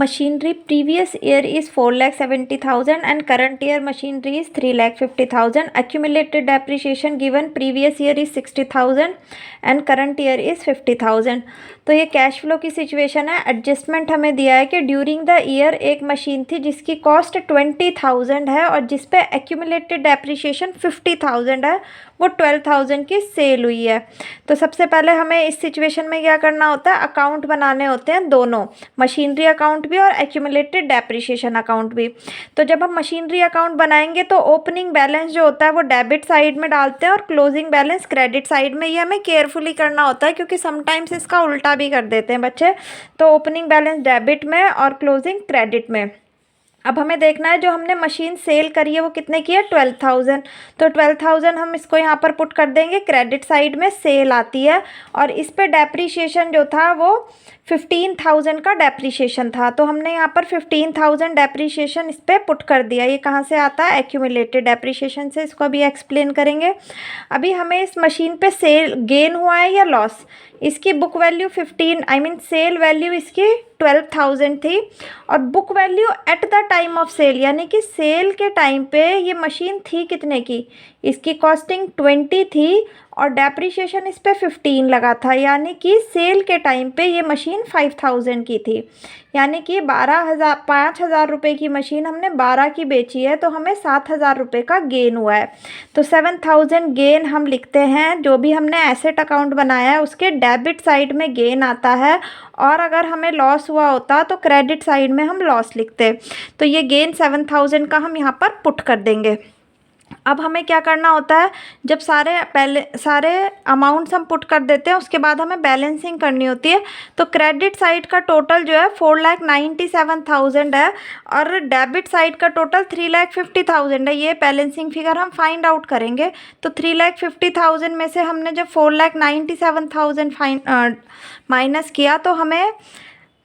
machinery previous year is 4,70,000 and current year machinery is 3,50,000. Accumulated depreciation given previous year is 60,000 and current year is 50,000. तो ये cash flow की situation है। Adjustment हमें दिया है कि ड्यूरिंग द ईयर एक मशीन थी जिसकी कॉस्ट 20,000 है और जिस पे एक्यूमुलेटेड डेप्रिसिएशन 50,000 है, वो 12,000 की सेल हुई है। तो सबसे पहले हमें इस सिचुएशन में क्या करना होता है, अकाउंट बनाने होते हैं दोनों, मशीनरी अकाउंट भी और एक्यूमुलेटेड डेप्रिसिएशन अकाउंट भी। तो जब हम मशीनरी अकाउंट बनाएंगे तो ओपनिंग बैलेंस जो होता है वो डेबिट साइड में डालते हैं और क्लोजिंग बैलेंस क्रेडिट साइड में। ये हमें केयरफुली करना होता है क्योंकि समटाइम्स इसका उल्टा भी कर देते हैं बच्चे। तो ओपनिंग बैलेंस डेबिट में और क्लोजिंग क्रेडिट में। अब हमें देखना है जो हमने मशीन सेल करी है वो कितने की है, 12,000। तो 12,000 हम इसको यहाँ पर पुट कर देंगे, क्रेडिट साइड में सेल आती है और इस पे डेप्रीशिएशन जो था वो 15,000 का डेप्रीशिएशन था। तो हमने यहाँ पर 15,000 डेप्रीशिएशन इस पर पुट कर दिया। ये कहाँ से आता है, एक्यूमुलेटेड डेप्रीशिएशन से। इसको अभी एक्सप्लेन करेंगे। अभी हमें इस मशीन पे सेल गेन हुआ है या लॉस, इसकी बुक वैल्यू 15 सेल वैल्यू इसकी 12,000 थी और book value at the time of sale, यानी कि सेल के टाइम पे ये मशीन थी कितने की, इसकी कॉस्टिंग 20 थी और डेप्रीशिएशन इस पे 15 लगा था, यानी कि सेल के टाइम पे ये मशीन 5,000 की थी। यानी कि 5,000 रुपये की मशीन हमने 12 की बेची है तो हमें 7,000 रुपये का गेन हुआ है। तो 7,000 गेन हम लिखते हैं। जो भी हमने एसेट अकाउंट बनाया है उसके डेबिट साइड में गेन आता है और अगर हमें लॉस हुआ होता तो क्रेडिट साइड में हम लॉस लिखते। तो ये गेन 7,000 का हम यहाँ पर पुट कर देंगे। अब हमें क्या करना होता है, जब सारे अमाउंट्स हम पुट कर देते हैं उसके बाद हमें बैलेंसिंग करनी होती है। तो क्रेडिट साइड का टोटल जो है 4,97,000 है और डेबिट साइड का टोटल 3,50,000 है। ये बैलेंसिंग फिगर हम फाइंड आउट करेंगे। तो 3,50,000 में से हमने जब 4,97,000 माइनस किया तो हमें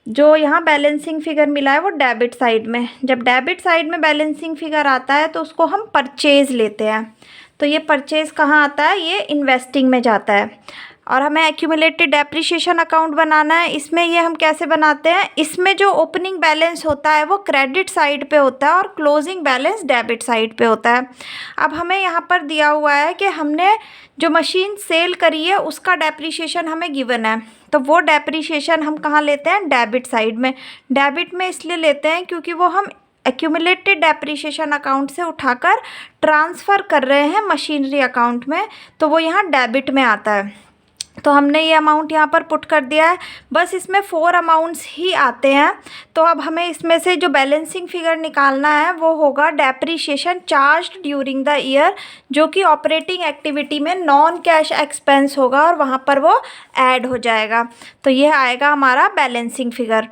जो यहाँ बैलेंसिंग फिगर मिला है वो डेबिट साइड में। जब डेबिट साइड में बैलेंसिंग फिगर आता है तो उसको हम परचेज़ लेते हैं। तो ये परचेज़ कहाँ आता है, ये इन्वेस्टिंग में जाता है। और हमें एक्यूमुलेटेड डेप्रिसिएशन अकाउंट बनाना है। इसमें ये हम कैसे बनाते हैं, इसमें जो ओपनिंग बैलेंस होता है वो क्रेडिट साइड पे होता है और क्लोजिंग बैलेंस डेबिट साइड पे होता है। अब हमें यहाँ पर दिया हुआ है कि हमने जो मशीन सेल करी है उसका डेप्रिसिएशन हमें गिवन है, तो वो डेप्रिसिएशन हम कहाँ लेते हैं, डेबिट साइड में। डेबिट में इसलिए लेते हैं क्योंकि वो हम एक्यूमुलेटेड डेप्रिसिएशन अकाउंट से उठाकर ट्रांसफ़र कर रहे हैं मशीनरी अकाउंट में, तो वो यहाँ डेबिट में आता है। तो हमने ये अमाउंट यहाँ पर पुट कर दिया है। बस इसमें 4 अमाउंट्स ही आते हैं। तो अब हमें इसमें से जो बैलेंसिंग फिगर निकालना है वो होगा depreciation charged during the year, जो कि ऑपरेटिंग एक्टिविटी में नॉन कैश एक्सपेंस होगा और वहाँ पर वो ऐड हो जाएगा। तो ये आएगा हमारा बैलेंसिंग फिगर।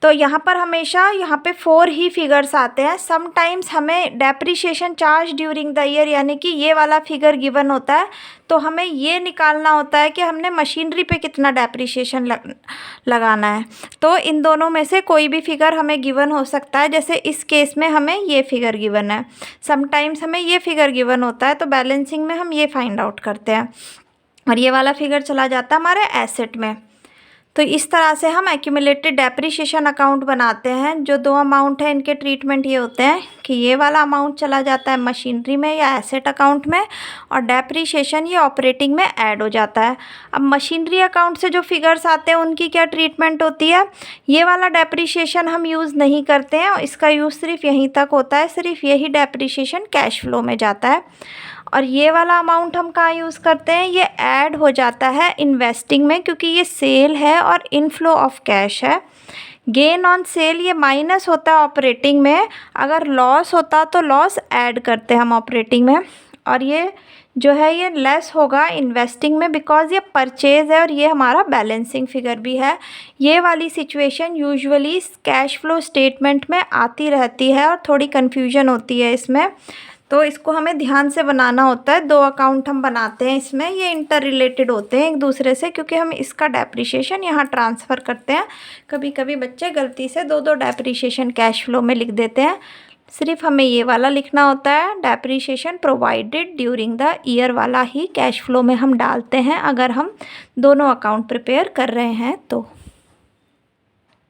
तो यहाँ पर हमेशा यहाँ पे 4 ही फिगर्स आते हैं। समटाइम्स हमें depreciation charge during the year यानी कि ये वाला फिगर गिवन होता है, तो हमें ये निकालना होता है कि हमने मशीनरी पे कितना डेप्रिसिएशन लगाना है। तो इन दोनों में से कोई भी फिगर हमें गिवन हो सकता है। जैसे इस केस में हमें ये फिगर गिवन है, समटाइम्स हमें ये फिगर गिवन होता है, तो बैलेंसिंग में हम ये फाइंड आउट करते हैं और ये वाला फिगर चला जाता है हमारे एसेट में। तो इस तरह से हम एक्यूमुलेटेड डेप्रिसिएशन अकाउंट बनाते हैं। जो 2 अमाउंट है इनके ट्रीटमेंट ये होते हैं कि ये वाला अमाउंट चला जाता है मशीनरी में या एसेट अकाउंट में और डेप्रिसिएशन ये ऑपरेटिंग में ऐड हो जाता है। अब मशीनरी अकाउंट से जो फिगर्स आते हैं उनकी क्या ट्रीटमेंट होती है, ये वाला डेप्रिसिएशन हम यूज़ नहीं करते हैं और इसका यूज़ सिर्फ यहीं तक होता है, सिर्फ यही डेप्रिसिएशन कैश फ्लो में जाता है। और ये वाला अमाउंट हम कहाँ यूज़ करते हैं, ये ऐड हो जाता है इन्वेस्टिंग में, क्योंकि ये सेल है और इनफ्लो ऑफ कैश है। गेन ऑन सेल ये माइनस होता है ऑपरेटिंग में, अगर लॉस होता तो लॉस ऐड करते हैं हम ऑपरेटिंग में, और ये जो है ये लेस होगा इन्वेस्टिंग में बिकॉज ये परचेज़ है और ये हमारा बैलेंसिंग फिगर भी है। ये वाली situation usually cash flow statement में आती रहती है और थोड़ी कन्फ्यूजन होती है इसमें, तो इसको हमें ध्यान से बनाना होता है। 2 अकाउंट हम बनाते हैं इसमें, ये इंटर रिलेटेड होते हैं एक दूसरे से, क्योंकि हम इसका डेप्रिसिएशन यहाँ ट्रांसफ़र करते हैं। कभी कभी बच्चे गलती से 2 डेप्रिसिएशन कैश फ्लो में लिख देते हैं। सिर्फ हमें ये वाला लिखना होता है, depreciation provided during the year वाला ही कैश फ्लो में हम डालते हैं अगर हम दोनों अकाउंट प्रिपेयर कर रहे हैं तो।